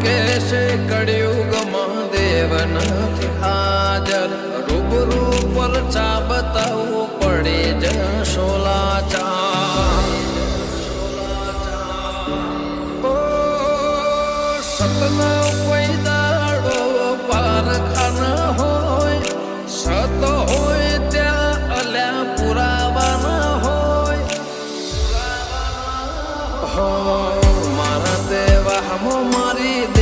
કેશે કળિયુગમાં દેવ નથી હાજર રૂબરૂ પર ચા બતાવવું પડે જશો લાચાર સતના કોઈ દાડો પારખાના હોય સત હોય ત્યાં અલ્યા પુરાવાના હોય મારા દેવામાં મારી